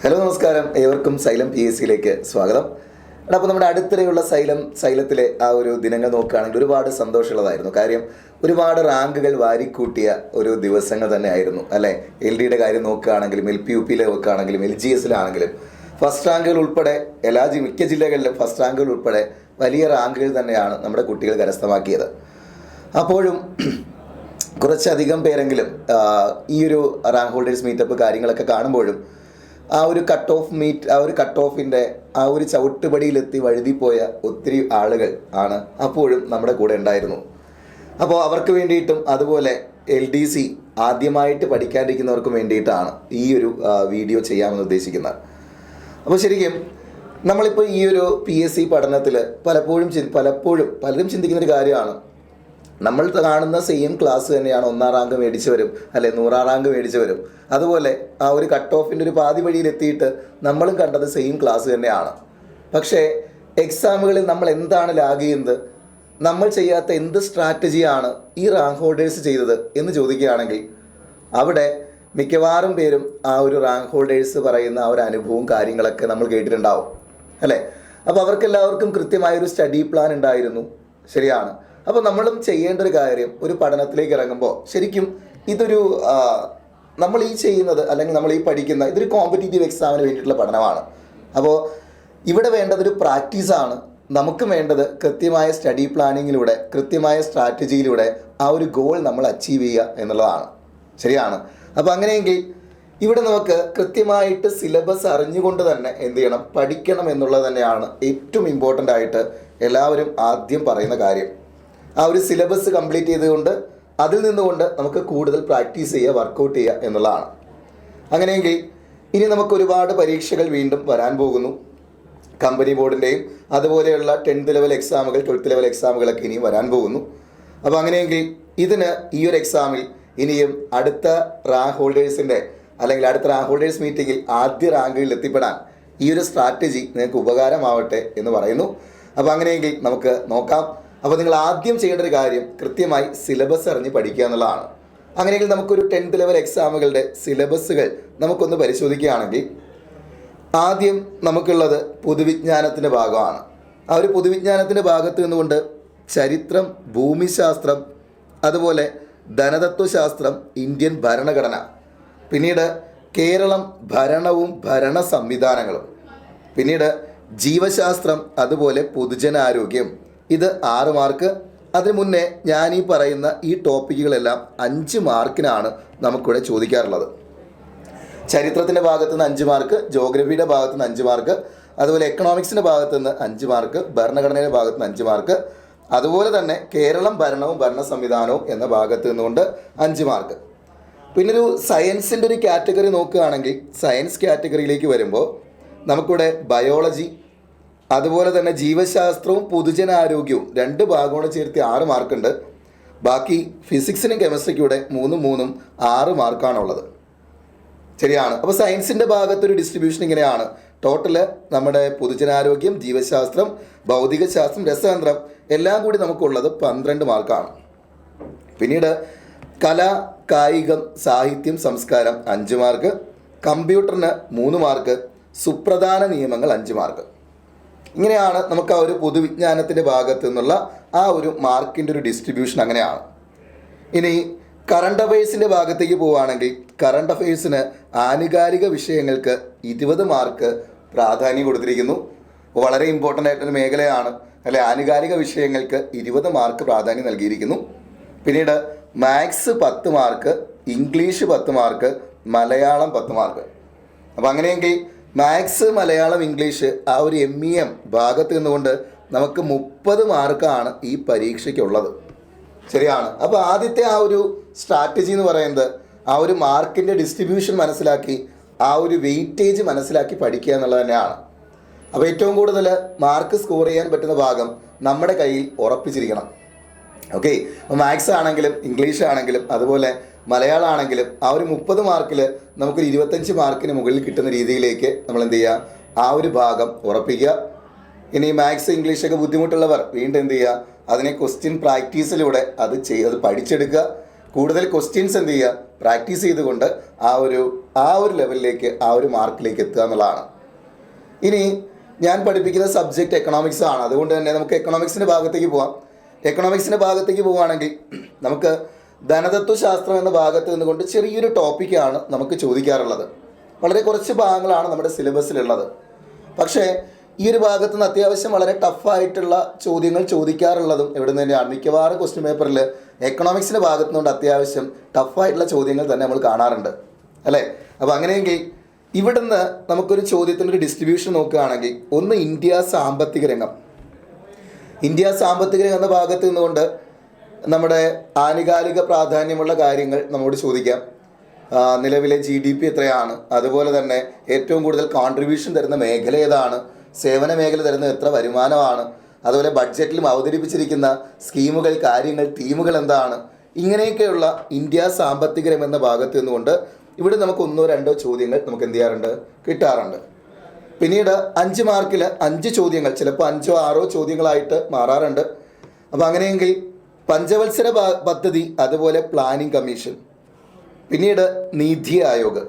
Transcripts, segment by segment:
Hello നമസ്കാരം, ഏവർക്കും xylem PSCയിലേക്ക് സ്വാഗതം. അപ്പോൾ നമ്മുടെ അടുത്തിടെയുള്ള സൈലത്തിലെ ആ ഒരു ദിനങ്ങൾ നോക്കുകയാണെങ്കിൽ ഒരുപാട് സന്തോഷമുള്ളതായിരുന്നു. കാര്യം ഒരുപാട് റാങ്കുകൾ വാരിക്കൂട്ടിയ ഒരു ദിവസങ്ങൾ തന്നെ ആയിരുന്നു അല്ലേ. LDയുടെ കാര്യം നോക്കുകയാണെങ്കിലും LP UP നോക്കുകയാണെങ്കിലും LGSലാണെങ്കിലും ഫസ്റ്റ് റാങ്കുകൾ ഉൾപ്പെടെ മിക്ക ജില്ലകളിലും ഫസ്റ്റ് റാങ്കുകൾ ഉൾപ്പെടെ വലിയ റാങ്കുകൾ തന്നെയാണ് നമ്മുടെ കുട്ടികൾ കരസ്ഥമാക്കിയത്. അപ്പോഴും കുറച്ചധികം പേരെങ്കിലും ഈ ഒരു റാങ്ക് ഹോൾഡേഴ്സ് മീറ്റപ്പ് കാര്യങ്ങളൊക്കെ കാണുമ്പോഴും ആ ഒരു കട്ട് ഓഫിൻ്റെ ആ ഒരു ചവിട്ടുപടിയിലെത്തി വഴുതിപ്പോയ ഒത്തിരി ആളുകൾ ആണ് അപ്പോഴും നമ്മുടെ കൂടെ ഉണ്ടായിരുന്നു. അപ്പോൾ അവർക്ക് വേണ്ടിയിട്ടും അതുപോലെ LDC ആദ്യമായിട്ട് പഠിക്കാതിരിക്കുന്നവർക്കും വേണ്ടിയിട്ടാണ് ഈ ഒരു വീഡിയോ ചെയ്യാമെന്ന് ഉദ്ദേശിക്കുന്നത്. അപ്പോൾ ശരിക്കും നമ്മളിപ്പോൾ ഈ ഒരു PSC പഠനത്തിൽ പലരും ചിന്തിക്കുന്നൊരു കാര്യമാണ്, നമ്മൾ കാണുന്ന സെയിം ക്ലാസ് തന്നെയാണ് 1ാം റാങ്ക് മേടിച്ചവരും അല്ലെ 100ാം റാങ്ക് മേടിച്ചവരും. അതുപോലെ ആ ഒരു കട്ട് ഓഫിൻ്റെ ഒരു പാതി വഴിയിലെത്തിയിട്ട് നമ്മളും കണ്ടത് സെയിം ക്ലാസ് തന്നെയാണ്. പക്ഷേ എക്സാമുകളിൽ നമ്മൾ എന്താണ് ലാഗ് ചെയ്യുന്നത്, നമ്മൾ ചെയ്യാത്ത എന്ത് സ്ട്രാറ്റജിയാണ് ഈ റാങ്ക് ഹോൾഡേഴ്സ് ചെയ്തത് എന്ന് ചോദിക്കുകയാണെങ്കിൽ അവിടെ മിക്കവാറും പേരും ആ ഒരു റാങ്ക് ഹോൾഡേഴ്സ് പറയുന്ന ആ ഒരു അനുഭവവും കാര്യങ്ങളൊക്കെ നമ്മൾ കേട്ടിട്ടുണ്ടാവും അല്ലേ. അപ്പോൾ അവർക്കെല്ലാവർക്കും കൃത്യമായൊരു സ്റ്റഡി പ്ലാൻ ഉണ്ടായിരുന്നു. ശരിയാണ്. അപ്പോൾ നമ്മളും ചെയ്യേണ്ട ഒരു കാര്യം, ഒരു പഠനത്തിലേക്ക് ഇറങ്ങുമ്പോൾ ശരിക്കും ഇതൊരു നമ്മൾ ഈ ചെയ്യുന്നത് അല്ലെങ്കിൽ നമ്മൾ ഈ പഠിക്കുന്ന ഇതൊരു കോമ്പറ്റീറ്റീവ് എക്സാമിന് വേണ്ടിയിട്ടുള്ള പഠനമാണ്. അപ്പോൾ ഇവിടെ വേണ്ടതൊരു പ്രാക്ടീസാണ്. നമുക്ക് വേണ്ടത് കൃത്യമായ സ്റ്റഡി പ്ലാനിങ്ങിലൂടെ കൃത്യമായ സ്ട്രാറ്റജിയിലൂടെ ആ ഒരു ഗോൾ നമ്മൾ അച്ചീവ് ചെയ്യുക എന്നുള്ളതാണ്. ശരിയാണ്. അപ്പോൾ അങ്ങനെയെങ്കിൽ ഇവിടെ നമുക്ക് കൃത്യമായിട്ട് സിലബസ് അറിഞ്ഞുകൊണ്ട് തന്നെ എന്ത് ചെയ്യണം, പഠിക്കണം എന്നുള്ളത് തന്നെയാണ് ഏറ്റവും ഇമ്പോർട്ടൻ്റ് ആയിട്ട് എല്ലാവരും ആദ്യം പറയുന്ന കാര്യം. ആ ഒരു സിലബസ് കംപ്ലീറ്റ് ചെയ്തുകൊണ്ട് അതിൽ നിന്നുകൊണ്ട് നമുക്ക് കൂടുതൽ പ്രാക്ടീസ് ചെയ്യുക, വർക്കൗട്ട് ചെയ്യുക എന്നുള്ളതാണ്. അങ്ങനെയെങ്കിൽ ഇനി നമുക്ക് ഒരുപാട് പരീക്ഷകൾ വീണ്ടും വരാൻ പോകുന്നു. കമ്പനി ബോർഡിൻ്റെയും അതുപോലെയുള്ള 10th ലെവൽ എക്സാമുകൾ 12th ലെവൽ എക്സാമുകളൊക്കെ ഇനിയും വരാൻ പോകുന്നു. അപ്പോൾ അങ്ങനെയെങ്കിൽ ഈ ഒരു എക്സാമിൽ ഇനിയും അടുത്ത റാങ്ക് ഹോൾഡേഴ്സിൻ്റെ അല്ലെങ്കിൽ അടുത്ത റാങ്ക് ഹോൾഡേഴ്സ് മീറ്റിങ്ങിൽ ആദ്യ റാങ്കുകളിൽ എത്തിപ്പെടാൻ ഈ ഒരു സ്ട്രാറ്റജി നിങ്ങൾക്ക് ഉപകാരമാവട്ടെ എന്ന് പറയുന്നു. അപ്പോൾ അങ്ങനെയെങ്കിൽ നമുക്ക് നോക്കാം. അപ്പോൾ നിങ്ങൾ ആദ്യം ചെയ്യേണ്ട ഒരു കാര്യം കൃത്യമായി സിലബസ് അറിഞ്ഞ് പഠിക്കുക എന്നുള്ളതാണ്. അങ്ങനെയെങ്കിൽ നമുക്കൊരു 10th ലെവൽ എക്സാമുകളുടെ സിലബസുകൾ നമുക്കൊന്ന് പരിശോധിക്കുകയാണെങ്കിൽ ആദ്യം നമുക്കുള്ളത് പൊതുവിജ്ഞാനത്തിൻ്റെ ഭാഗമാണ്. ആ ഒരു പൊതുവിജ്ഞാനത്തിൻ്റെ ഭാഗത്ത് നിന്നുകൊണ്ട് ചരിത്രം, ഭൂമിശാസ്ത്രം, അതുപോലെ ധനതത്വശാസ്ത്രം, ഇന്ത്യൻ ഭരണഘടന, പിന്നീട് കേരളം, ഭരണവും ഭരണ സംവിധാനങ്ങളും, പിന്നീട് ജീവശാസ്ത്രം, അതുപോലെ പൊതുജനാരോഗ്യം, ഇത് 6 മാർക്ക്. അതിന് മുന്നേ ഞാൻ ഈ പറയുന്ന ഈ ടോപ്പിക്കുകളെല്ലാം 5 മാർക്കിനാണ് നമുക്കിവിടെ ചോദിക്കാറുള്ളത്. ചരിത്രത്തിൻ്റെ ഭാഗത്തു നിന്ന് 5 മാർക്ക്, ജോഗ്രഫിയുടെ ഭാഗത്തു നിന്ന് 5 മാർക്ക്, അതുപോലെ എക്കണോമിക്സിൻ്റെ ഭാഗത്തു നിന്ന് 5 മാർക്ക്, ഭരണഘടനയുടെ ഭാഗത്തു നിന്ന് 5 മാർക്ക്, അതുപോലെ തന്നെ കേരളം, ഭരണവും ഭരണ സംവിധാനവും എന്ന ഭാഗത്ത് നിന്നുകൊണ്ട് 5 മാർക്ക്. പിന്നെ ഒരു സയൻസിൻ്റെ ഒരു കാറ്റഗറി നോക്കുകയാണെങ്കിൽ സയൻസ് കാറ്റഗറിയിലേക്ക് വരുമ്പോൾ നമുക്കിവിടെ ബയോളജി, അതുപോലെ തന്നെ ജീവശാസ്ത്രവും പൊതുജനാരോഗ്യവും 2 ഭാഗങ്ങളോട് ചേർത്ത് 6 മാർക്കുണ്ട്. ബാക്കി ഫിസിക്സിനും കെമിസ്ട്രിക്കൂടെ 3 6 മാർക്കാണുള്ളത്. ശരിയാണ്. അപ്പോൾ സയൻസിൻ്റെ ഭാഗത്തൊരു ഡിസ്ട്രിബ്യൂഷൻ ഇങ്ങനെയാണ്. ടോട്ടല് നമ്മുടെ പൊതുജനാരോഗ്യം, ജീവശാസ്ത്രം, ഭൗതികശാസ്ത്രം, രസതന്ത്രം എല്ലാം കൂടി നമുക്കുള്ളത് 12 മാർക്കാണ്. പിന്നീട് കല, കായികം, സാഹിത്യം, സംസ്കാരം 5 മാർക്ക്, കമ്പ്യൂട്ടറിന് 3 മാർക്ക്, സുപ്രധാന നിയമങ്ങൾ 5 മാർക്ക്. ഇങ്ങനെയാണ് നമുക്ക് ആ ഒരു പൊതുവിജ്ഞാനത്തിൻ്റെ ഭാഗത്ത് നിന്നുള്ള ആ ഒരു മാർക്കിൻ്റെ ഒരു ഡിസ്ട്രിബ്യൂഷൻ അങ്ങനെയാണ്. ഇനി കറണ്ട് അഫെയർസിൻ്റെ ഭാഗത്തേക്ക് പോവുകയാണെങ്കിൽ കറണ്ട് അഫെയർസിന് ആനുകാലിക വിഷയങ്ങൾക്ക് 20 മാർക്ക് പ്രാധാന്യം കൊടുത്തിരിക്കുന്നു. വളരെ ഇമ്പോർട്ടൻ്റ് ആയിട്ടൊരു മേഖലയാണ് അല്ലെ. ആനുകാലിക വിഷയങ്ങൾക്ക് 20 മാർക്ക് പ്രാധാന്യം നൽകിയിരിക്കുന്നു. പിന്നീട് maths 10 mark, English 10 mark, Malayalam 10 mark. അപ്പോൾ അങ്ങനെയെങ്കിൽ മാത്സ്, മലയാളം, ഇംഗ്ലീഷ് ആ ഒരു MEM ഭാഗത്ത് നിന്നുകൊണ്ട് നമുക്ക് 30 മാർക്കാണ് ഈ പരീക്ഷയ്ക്കുള്ളത്. ശരിയാണ്. അപ്പോൾ ആദ്യത്തെ ആ ഒരു സ്ട്രാറ്റജി എന്ന് പറയുന്നത് ആ ഒരു മാർക്കിൻ്റെ ഡിസ്ട്രിബ്യൂഷൻ മനസ്സിലാക്കി ആ ഒരു വെയിറ്റേജ് മനസ്സിലാക്കി പഠിക്കുക എന്നുള്ളത് തന്നെയാണ്. അപ്പോൾ ഏറ്റവും കൂടുതൽ മാർക്ക് സ്കോർ ചെയ്യാൻ പറ്റുന്ന ഭാഗം നമ്മുടെ കയ്യിൽ ഉറപ്പിച്ചിരിക്കണം. ഓക്കെ. അപ്പോൾ മാത്സ് ആണെങ്കിലും ഇംഗ്ലീഷ് ആണെങ്കിലും അതുപോലെ മലയാളം ആണെങ്കിലും ആ ഒരു 30 മാർക്കിൽ നമുക്കൊരു 25 മാർക്കിന് മുകളിൽ കിട്ടുന്ന രീതിയിലേക്ക് നമ്മൾ എന്ത് ചെയ്യുക, ആ ഒരു ഭാഗം ഉറപ്പിക്കുക. ഇനി മാത്സ്, ഇംഗ്ലീഷൊക്കെ ബുദ്ധിമുട്ടുള്ളവർ വീണ്ടും എന്ത് ചെയ്യുക, അതിനെ ക്വസ്റ്റ്യൻ പ്രാക്ടീസിലൂടെ അത് പഠിച്ചെടുക്കുക. കൂടുതൽ ക്വസ്റ്റ്യൻസ് എന്ത് ചെയ്യുക, പ്രാക്ടീസ് ചെയ്തുകൊണ്ട് ആ ഒരു ലെവലിലേക്ക്, ആ ഒരു മാർക്കിലേക്ക് എത്തുക എന്നുള്ളതാണ്. ഇനി ഞാൻ പഠിപ്പിക്കുന്ന സബ്ജക്റ്റ് എക്കണോമിക്സ് ആണ്. അതുകൊണ്ട് തന്നെ നമുക്ക് എക്കണോമിക്സിൻ്റെ ഭാഗത്തേക്ക് പോവാം. എക്കണോമിക്സിൻ്റെ ഭാഗത്തേക്ക് പോവുകയാണെങ്കിൽ നമുക്ക് ധനതത്വശാസ്ത്രം എന്ന ഭാഗത്ത് നിന്നുകൊണ്ട് ചെറിയൊരു ടോപ്പിക്കാണ് നമുക്ക് ചോദിക്കാറുള്ളത്. വളരെ കുറച്ച് ഭാഗങ്ങളാണ് നമ്മുടെ സിലബസിലുള്ളത്. പക്ഷേ ഈ ഒരു ഭാഗത്ത് നിന്ന് അത്യാവശ്യം വളരെ ടഫായിട്ടുള്ള ചോദ്യങ്ങൾ ചോദിക്കാറുള്ളതും എവിടെ നിന്ന് തന്നെയാണ്. മിക്കവാറും ക്വസ്റ്റ്യൻ പേപ്പറിൽ എക്കണോമിക്സിൻ്റെ ഭാഗത്തു നിന്നുകൊണ്ട് അത്യാവശ്യം ടഫായിട്ടുള്ള ചോദ്യങ്ങൾ തന്നെ നമ്മൾ കാണാറുണ്ട്, അല്ലേ? അപ്പോൾ അങ്ങനെയെങ്കിൽ ഇവിടുന്ന് നമുക്കൊരു ചോദ്യത്തിൻ്റെ ഒരു ഡിസ്ട്രിബ്യൂഷൻ നോക്കുകയാണെങ്കിൽ, ഒന്ന് ഇന്ത്യ സാമ്പത്തിക രംഗം. ഇന്ത്യ സാമ്പത്തിക രംഗം എന്ന ഭാഗത്ത് നിന്നുകൊണ്ട് നമ്മുടെ ആനുകാലിക പ്രാധാന്യമുള്ള കാര്യങ്ങൾ നമ്മോട് ചോദിക്കാം. നിലവിലെ GDP എത്രയാണ്, അതുപോലെ തന്നെ ഏറ്റവും കൂടുതൽ കോൺട്രിബ്യൂഷൻ തരുന്ന മേഖല ഏതാണ്, സേവന മേഖല തരുന്ന എത്ര വരുമാനമാണ്, അതുപോലെ ബഡ്ജറ്റിലും അവതരിപ്പിച്ചിരിക്കുന്ന സ്കീമുകൾ, കാര്യങ്ങൾ, തീമുകൾ എന്താണ്, ഇങ്ങനെയൊക്കെയുള്ള ഇന്ത്യ സാമ്പത്തിക രംഗം എന്ന ഭാഗത്ത് നിന്നുകൊണ്ട് ഇവിടെ നമുക്ക് 1-2 ചോദ്യങ്ങൾ നമുക്ക് എന്ത് ചെയ്യാറുണ്ട്, കിട്ടാറുണ്ട്. പിന്നീട് 5 മാർക്കിൽ 5 ചോദ്യങ്ങൾ, ചിലപ്പോൾ 5-6 ചോദ്യങ്ങളായിട്ട് മാറാറുണ്ട്. അപ്പോൾ അങ്ങനെയെങ്കിൽ പഞ്ചവത്സര പദ്ധതി, അതുപോലെ പ്ലാനിംഗ് കമ്മീഷൻ, പിന്നീട് നീതി ആയോഗ്,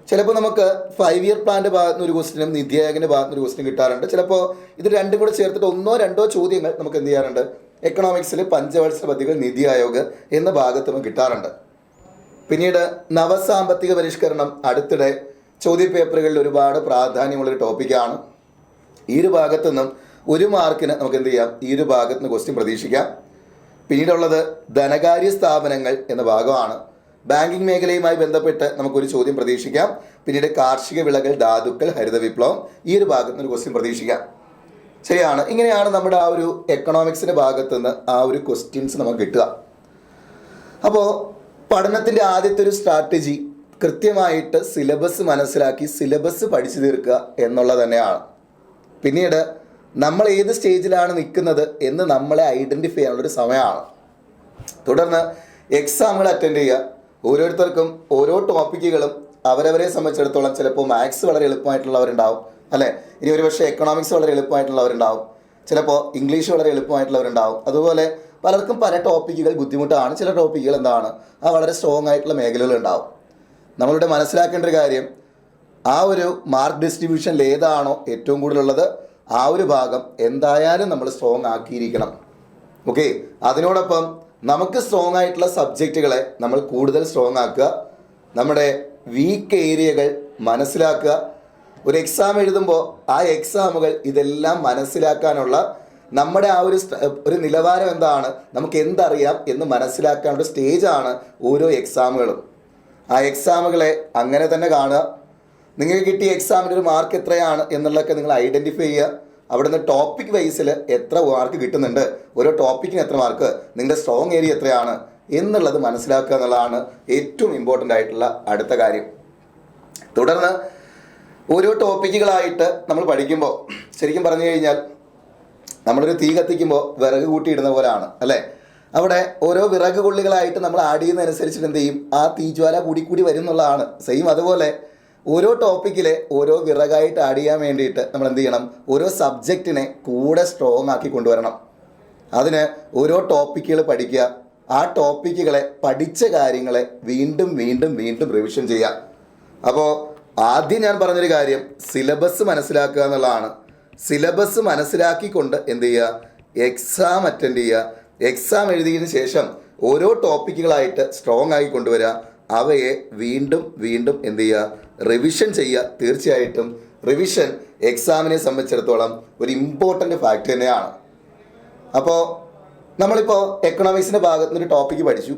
ചിലപ്പോൾ നമുക്ക് 5 ഇയർ പ്ലാൻ്റെ ഭാഗത്ത് നിന്ന് ഒരു ക്വസ്റ്റിനും നീതി ആയോഗിൻ്റെ ഭാഗത്ത് നിന്ന് ഒരു ക്വസ്റ്റിനും കിട്ടാറുണ്ട്. ചിലപ്പോൾ ഇത് രണ്ടും കൂടെ ചേർത്തിട്ട് 1-2 ചോദ്യങ്ങൾ നമുക്ക് എന്ത് ചെയ്യാറുണ്ട്, എക്കണോമിക്സിൽ പഞ്ചവത്സര പദ്ധതികൾ, നീതി ആയോഗ് എന്ന ഭാഗത്ത് നമുക്ക് കിട്ടാറുണ്ട്. പിന്നീട് നവസാമ്പത്തിക പരിഷ്കരണം അടുത്തിടെ ചോദ്യപേപ്പറുകളിൽ ഒരുപാട് പ്രാധാന്യമുള്ളൊരു ടോപ്പിക്കാണ്. ഈ ഒരു ഭാഗത്തു നിന്നും 1 മാർക്കിന് നമുക്ക് എന്ത് ചെയ്യാം, ഈ ഒരു ഭാഗത്ത് നിന്ന് ക്വസ്റ്റ്യൻ പ്രതീക്ഷിക്കാം. പിന്നീടുള്ളത് ധനകാര്യ സ്ഥാപനങ്ങൾ എന്ന ഭാഗമാണ്. ബാങ്കിങ് മേഖലയുമായി ബന്ധപ്പെട്ട് നമുക്കൊരു ചോദ്യം പ്രതീക്ഷിക്കാം. പിന്നീട് കാർഷിക വിളകൾ, ധാതുക്കൾ, ഹരിത വിപ്ലവം, ഈ ഒരു ഭാഗത്ത് നിന്ന് ഒരു ക്വസ്റ്റ്യൻ പ്രതീക്ഷിക്കാം. ശരിയാണ്. ഇങ്ങനെയാണ് നമ്മുടെ ആ ഒരു എക്കണോമിക്സിൻ്റെ ഭാഗത്തു നിന്ന് ആ ഒരു ക്വസ്റ്റ്യൻസ് നമുക്ക് കിട്ടുക. അപ്പോൾ പഠനത്തിൻ്റെ ആദ്യത്തെ ഒരു സ്ട്രാറ്റജി കൃത്യമായിട്ട് സിലബസ് മനസ്സിലാക്കി സിലബസ് പഠിച്ചു തീർക്കുക എന്നുള്ളത് തന്നെയാണ്. പിന്നീട് നമ്മൾ ഏത് സ്റ്റേജിലാണ് നിൽക്കുന്നത് എന്ന് നമ്മളെ ഐഡൻറ്റിഫൈ ചെയ്യാനുള്ളൊരു സമയമാണ്. തുടർന്ന് എക്സാമുകൾ അറ്റൻഡ് ചെയ്യുക. ഓരോരുത്തർക്കും ഓരോ ടോപ്പിക്കുകളും അവരവരെ സംബന്ധിച്ചിടത്തോളം ചിലപ്പോൾ മാത്സ് വളരെ എളുപ്പമായിട്ടുള്ളവരുണ്ടാവും, അല്ലേ? ഇനി ഒരുപക്ഷെ എക്കണോമിക്സ് വളരെ എളുപ്പമായിട്ടുള്ളവരുണ്ടാവും, ചിലപ്പോൾ ഇംഗ്ലീഷ് വളരെ എളുപ്പമായിട്ടുള്ളവരുണ്ടാവും. അതുപോലെ പലർക്കും പല ടോപ്പിക്കുകൾ ബുദ്ധിമുട്ടാണ്. ചില ടോപ്പിക്കുകൾ എന്താണ്, വളരെ സ്ട്രോങ് ആയിട്ടുള്ള മേഖലകളുണ്ടാവും. നമ്മളിവിടെ മനസ്സിലാക്കേണ്ട ഒരു കാര്യം, ആ ഒരു മാർക്ക് ഡിസ്ട്രിബ്യൂഷനിൽ ഏതാണോ ഏറ്റവും കൂടുതലുള്ളത് ആ ഒരു ഭാഗം എന്തായാലും നമ്മൾ സ്ട്രോങ് ആക്കിയിരിക്കണം. ഓക്കെ, അതിനോടൊപ്പം നമുക്ക് സ്ട്രോങ് ആയിട്ടുള്ള സബ്ജക്റ്റുകളെ നമ്മൾ കൂടുതൽ സ്ട്രോങ് ആക്കുക. നമ്മുടെ വീക്ക് ഏരിയകൾ മനസ്സിലാക്കുക. ഒരു എക്സാം എഴുതുമ്പോൾ ആ എക്സാമുകൾ ഇതെല്ലാം മനസ്സിലാക്കാനുള്ള നമ്മുടെ ആ ഒരു നിലവാരം എന്താണ്, നമുക്ക് എന്തറിയാം എന്ന് മനസ്സിലാക്കാനുള്ള സ്റ്റേജാണ് ഓരോ എക്സാമുകളും. ആ എക്സാമുകളെ അങ്ങനെ തന്നെ കാണുക. നിങ്ങൾക്ക് കിട്ടിയ എക്സാമിൻ്റെ ഒരു മാർക്ക് എത്രയാണ് എന്നുള്ളതൊക്കെ നിങ്ങൾ ഐഡൻറ്റിഫൈ ചെയ്യുക. അവിടുന്ന് ടോപ്പിക് വൈസിൽ എത്ര മാർക്ക് കിട്ടുന്നുണ്ട്, ഓരോ ടോപ്പിക്കിന് എത്ര മാർക്ക്, നിങ്ങളുടെ സ്ട്രോങ് ഏരിയ എത്രയാണ് എന്നുള്ളത് മനസ്സിലാക്കുക എന്നുള്ളതാണ് ഏറ്റവും ഇമ്പോർട്ടൻ്റ് ആയിട്ടുള്ള അടുത്ത കാര്യം. തുടർന്ന് ഓരോ ടോപ്പിക്കുകളായിട്ട് നമ്മൾ പഠിക്കുമ്പോൾ ശരിക്കും പറഞ്ഞു കഴിഞ്ഞാൽ നമ്മളൊരു തീ കത്തിക്കുമ്പോൾ വിറക് കൂട്ടിയിടുന്ന പോലെയാണ്, അല്ലേ? അവിടെ ഓരോ വിറക് കൊള്ളികളായിട്ട് നമ്മൾ ആഡ് ചെയ്യുന്നതനുസരിച്ചിട്ട് എന്ത് ചെയ്യും, ആ തീജ്വാല കൂടി വരും എന്നുള്ളതാണ്. സെയിം അതുപോലെ ഓരോ ടോപ്പിക്കിലെ ഓരോ വിറകായിട്ട് ആഡ് ചെയ്യാൻ വേണ്ടിയിട്ട് നമ്മൾ എന്ത് ചെയ്യണം, ഓരോ സബ്ജക്റ്റിനെ കൂടെ സ്ട്രോങ് ആക്കി കൊണ്ടുവരണം. അതിന് ഓരോ ടോപ്പിക്കുകൾ പഠിക്കുക. ആ ടോപ്പിക്കുകളെ പഠിച്ച കാര്യങ്ങളെ വീണ്ടും വീണ്ടും വീണ്ടും റിവിഷൻ ചെയ്യുക. അപ്പോൾ ആദ്യം ഞാൻ പറഞ്ഞൊരു കാര്യം സിലബസ് മനസ്സിലാക്കുക എന്നുള്ളതാണ്. സിലബസ് മനസ്സിലാക്കിക്കൊണ്ട് എന്ത് ചെയ്യുക, എക്സാം അറ്റൻഡ് ചെയ്യുക. എക്സാം എഴുതിയതിന് ശേഷം ഓരോ ടോപ്പിക്കുകളായിട്ട് സ്ട്രോങ് ആയി കൊണ്ടുവരിക. അവയെ വീണ്ടും വീണ്ടും എന്ത് ചെയ്യുക, റിവിഷൻ ചെയ്യുക. തീർച്ചയായിട്ടും റിവിഷൻ എക്സാമിനെ സംബന്ധിച്ചിടത്തോളം ഒരു ഇമ്പോർട്ടൻ്റ് ഫാക്ട് തന്നെയാണ്. അപ്പോൾ നമ്മളിപ്പോൾ എക്കണോമിക്സിൻ്റെ ഭാഗത്ത് നിന്നൊരു ടോപ്പിക്ക് പഠിച്ചു,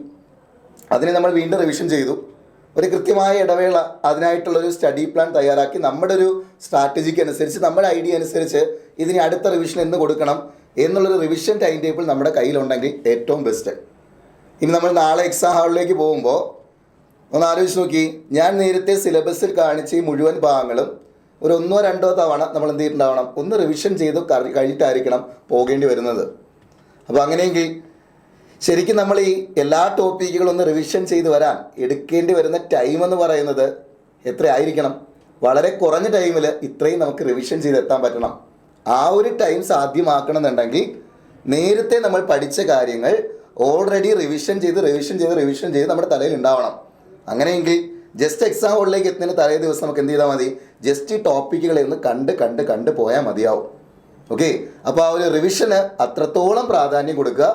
അതിനെ നമ്മൾ വീണ്ടും റിവിഷൻ ചെയ്തു. ഒരു കൃത്യമായ ഇടവേള അതിനായിട്ടുള്ളൊരു സ്റ്റഡി പ്ലാൻ തയ്യാറാക്കി നമ്മുടെ ഒരു സ്ട്രാറ്റജിക്ക് അനുസരിച്ച്, നമ്മുടെ ഐഡിയ അനുസരിച്ച് ഇതിന് അടുത്ത റിവിഷൻ എന്ന് കൊടുക്കണം എന്നുള്ളൊരു റിവിഷൻ ടൈം ടേബിൾ നമ്മുടെ കയ്യിലുണ്ടെങ്കിൽ ഏറ്റവും ബെസ്റ്റ്. ഇനി നമ്മൾ നാളെ എക്സാം ഹാളിലേക്ക് പോകുമ്പോൾ ഒന്ന് ആലോചിച്ച് നോക്കി, ഞാൻ നേരത്തെ സിലബസിൽ കാണിച്ച ഈ മുഴുവൻ ഭാഗങ്ങളും ഒരു 1-2 തവണ നമ്മൾ എന്ത് ചെയ്തിട്ടുണ്ടാവണം, ഒന്ന് റിവിഷൻ ചെയ്ത് കഴിഞ്ഞിട്ടായിരിക്കണം പോകേണ്ടി വരുന്നത്. അപ്പോൾ അങ്ങനെയെങ്കിൽ ശരിക്കും നമ്മൾ ഈ എല്ലാ ടോപ്പിക്കുകളും ഒന്ന് റിവിഷൻ ചെയ്ത് വരാൻ എടുക്കേണ്ടി വരുന്ന ടൈം എന്ന് പറയുന്നത് എത്രയായിരിക്കണം? വളരെ കുറഞ്ഞ ടൈമിൽ ഇത്രയും നമുക്ക് റിവിഷൻ ചെയ്തെത്താൻ പറ്റണം. ആ ഒരു ടൈം സാധ്യമാക്കണമെന്നുണ്ടെങ്കിൽ നേരത്തെ നമ്മൾ പഠിച്ച കാര്യങ്ങൾ ഓൾറെഡി റിവിഷൻ ചെയ്ത് നമ്മുടെ തലയിൽ ഉണ്ടാവണം. അങ്ങനെയെങ്കിൽ ജസ്റ്റ് എക്സാം ഹോളിലേക്ക് എത്തുന്നതിന് തലേ ദിവസം നമുക്ക് എന്ത് ചെയ്താൽ മതി, ജസ്റ്റ് ടോപ്പിക്കുകളെ ഒന്ന് കണ്ട് പോയാൽ മതിയാവും. ഓക്കെ, അപ്പോൾ ആ ഒരു റിവിഷന് അത്രത്തോളം പ്രാധാന്യം കൊടുക്കുക.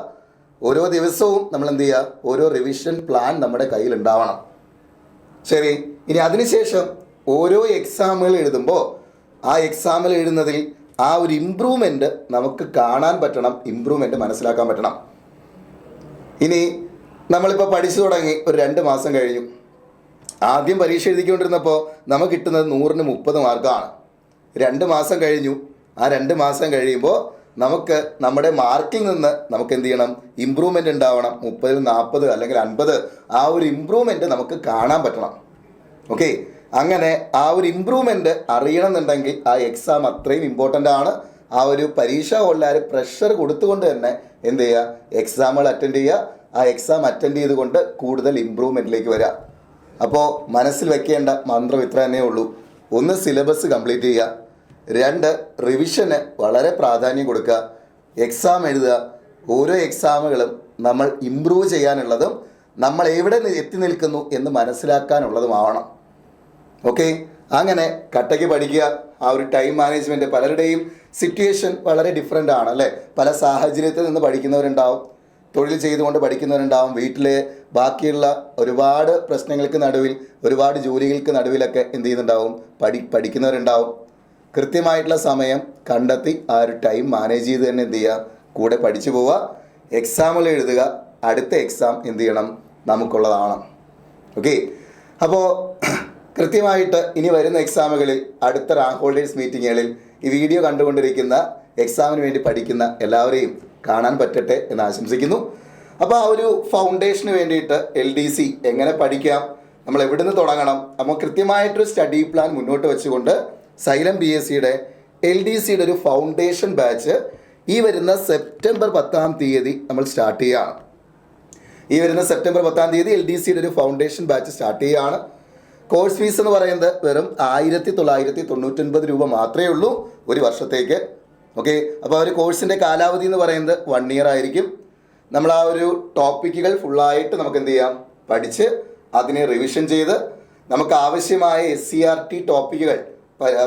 ഓരോ ദിവസവും നമ്മൾ എന്ത് ചെയ്യുക, ഓരോ റിവിഷൻ പ്ലാൻ നമ്മുടെ കയ്യിൽ ഉണ്ടാവണം. ശരി, ഇനി അതിനുശേഷം ഓരോ എക്സാമുകൾ എഴുതുമ്പോൾ ആ എക്സാമിൽ എഴുതുന്നതിൽ ആ ഒരു ഇമ്പ്രൂവ്മെൻറ്റ് നമുക്ക് കാണാൻ പറ്റണം, ഇമ്പ്രൂവ്മെൻറ്റ് മനസ്സിലാക്കാൻ പറ്റണം. ഇനി നമ്മളിപ്പോൾ പഠിച്ചു തുടങ്ങി ഒരു 2 മാസം കഴിഞ്ഞു. ആദ്യം പരീക്ഷ എഴുതിക്കൊണ്ടിരുന്നപ്പോൾ നമുക്ക് കിട്ടുന്നത് 100-ന് 30 മാർക്കാണ്. 2 മാസം കഴിഞ്ഞു. ആ 2 മാസം കഴിയുമ്പോൾ നമുക്ക് നമ്മുടെ മാർക്കിൽ നിന്ന് നമുക്ക് എന്ത് ചെയ്യണം, ഇമ്പ്രൂവ്മെൻ്റ് ഉണ്ടാവണം. 30-ൽ 40 അല്ലെങ്കിൽ 50 ആ ഒരു ഇമ്പ്രൂവ്മെൻറ്റ് നമുക്ക് കാണാൻ പറ്റണം. ഓക്കെ, അങ്ങനെ ആ ഒരു ഇമ്പ്രൂവ്മെൻറ്റ് അറിയണമെന്നുണ്ടെങ്കിൽ ആ എക്സാം അത്രയും ഇമ്പോർട്ടൻ്റ് ആണ്. ആ ഒരു പരീക്ഷ ഹോളിൽ പ്രഷർ കൊടുത്തുകൊണ്ട് തന്നെ എന്ത് ചെയ്യുക, എക്സാമുകൾ അറ്റൻഡ് ചെയ്യുക. ആ എക്സാം അറ്റൻഡ് ചെയ്തുകൊണ്ട് കൂടുതൽ ഇമ്പ്രൂവ്മെൻറ്റിലേക്ക് വരിക. അപ്പോൾ മനസ്സിൽ വെക്കേണ്ട മന്ത്രം ഇത്ര തന്നെ ഉള്ളൂ. 1 സിലബസ് കംപ്ലീറ്റ് ചെയ്യുക, 2 റിവിഷന് വളരെ പ്രാധാന്യം കൊടുക്കുക, എക്സാം എഴുതുക. ഓരോ എക്സാമുകളും നമ്മൾ ഇമ്പ്രൂവ് ചെയ്യാനുള്ളതും നമ്മൾ എവിടെ എത്തി നിൽക്കുന്നു എന്ന് മനസ്സിലാക്കാനുള്ളതുമാവണം. ഓക്കെ, അങ്ങനെ കട്ടയ്ക്ക് പഠിക്കുക. ആ ഒരു ടൈം മാനേജ്മെൻറ്റ്, പലരുടെയും സിറ്റുവേഷൻ വളരെ ഡിഫറെൻ്റ് ആണ് അല്ലേ. പല സാഹചര്യത്തിൽ നിന്ന് പഠിക്കുന്നവരുണ്ടാവും, തൊഴിൽ ചെയ്തുകൊണ്ട് പഠിക്കുന്നവരുണ്ടാവും, വീട്ടിലെ ബാക്കിയുള്ള ഒരുപാട് പ്രശ്നങ്ങൾക്ക് നടുവിൽ, ഒരുപാട് ജോലികൾക്ക് നടുവിലൊക്കെ എന്ത് ചെയ്യുന്നുണ്ടാവും, പഠിക്കുന്നവരുണ്ടാവും. കൃത്യമായിട്ടുള്ള സമയം കണ്ടെത്തി ആ ഒരു ടൈം മാനേജ് ചെയ്ത് തന്നെ എന്ത് ചെയ്യുക, കൂടെ പഠിച്ചു പോവുക. എക്സാമുകൾ എഴുതുക. അടുത്ത എക്സാം എന്ത് ചെയ്യണം, നമുക്കുള്ളതാണ്. ഓക്കെ, അപ്പോൾ കൃത്യമായിട്ട് ഇനി വരുന്ന എക്സാമുകളിൽ, അടുത്ത റാങ്ക് ഹോൾഡേഴ്സ് മീറ്റിങ്ങുകളിൽ ഈ വീഡിയോ കണ്ടുകൊണ്ടിരിക്കുന്ന എക്സാമിന് വേണ്ടി പഠിക്കുന്ന എല്ലാവരെയും കാണാൻ പറ്റട്ടെ എന്ന് ആശംസിക്കുന്നു. അപ്പോൾ ആ ഒരു ഫൗണ്ടേഷന് വേണ്ടിയിട്ട് LDC എങ്ങനെ പഠിക്കാം, നമ്മൾ എവിടെ നിന്ന് തുടങ്ങണം, അപ്പോൾ കൃത്യമായിട്ടൊരു സ്റ്റഡി പ്ലാൻ മുന്നോട്ട് വെച്ചുകൊണ്ട് സൈലം PSCയുടെ LDCയുടെ ഒരു ഫൗണ്ടേഷൻ ബാച്ച് ഈ വരുന്ന സെപ്റ്റംബർ 10-ാം തീയതി നമ്മൾ സ്റ്റാർട്ട് ചെയ്യുകയാണ്. ഈ വരുന്ന സെപ്റ്റംബർ 10-ാം തീയതി LDCയുടെ ഒരു ഫൗണ്ടേഷൻ ബാച്ച് സ്റ്റാർട്ട് ചെയ്യുകയാണ്. കോഴ്സ് ഫീസ് എന്ന് പറയുന്നത് വെറും 1999 രൂപ മാത്രമേ ഉള്ളൂ ഒരു വർഷത്തേക്ക്. ഓക്കെ, അപ്പോൾ ആ ഒരു കോഴ്സിൻ്റെ കാലാവധി എന്ന് പറയുന്നത് 1 ഇയർ ആയിരിക്കും. നമ്മൾ ആ ഒരു ടോപ്പിക്കുകൾ ഫുള്ളായിട്ട് നമുക്ക് എന്ത് ചെയ്യാം, പഠിച്ച് അതിനെ റിവിഷൻ ചെയ്ത് നമുക്ക് ആവശ്യമായ SCERT ടോപ്പിക്കുകൾ,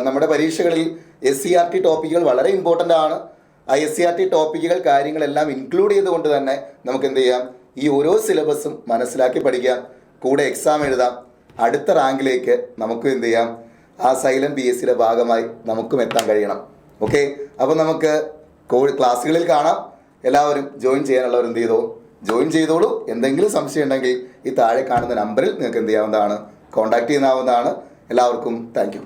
നമ്മുടെ പരീക്ഷകളിൽ SCERT ടോപ്പിക്കുകൾ വളരെ ഇമ്പോർട്ടൻ്റ് ആണ്. ആ SCERT ടോപ്പിക്കുകൾ കാര്യങ്ങളെല്ലാം ഇൻക്ലൂഡ് ചെയ്തുകൊണ്ട് തന്നെ നമുക്ക് എന്ത് ചെയ്യാം, ഈ ഓരോ സിലബസും മനസ്സിലാക്കി പഠിക്കാം, കൂടെ എക്സാം എഴുതാം. അടുത്ത റാങ്കിലേക്ക് നമുക്ക് എന്ത് ചെയ്യാം, ആ സൈലം PSCയുടെ ഭാഗമായി നമുക്കും എത്താൻ കഴിയണം. ഓക്കെ, അപ്പോൾ നമുക്ക് ക്ലാസ്സുകളിൽ കാണാം. എല്ലാവരും ജോയിൻ ചെയ്യാനുള്ളവർ എന്ത് ജോയിൻ ചെയ്തോളൂ. എന്തെങ്കിലും സംശയം ഉണ്ടെങ്കിൽ ഈ താഴെ കാണുന്ന നമ്പറിൽ നിങ്ങൾക്ക് എന്ത് ചെയ്യാവുന്നതാണ്, കോൺടാക്ട് ചെയ്യാവുന്നതാണ്. എല്ലാവർക്കും താങ്ക് യു.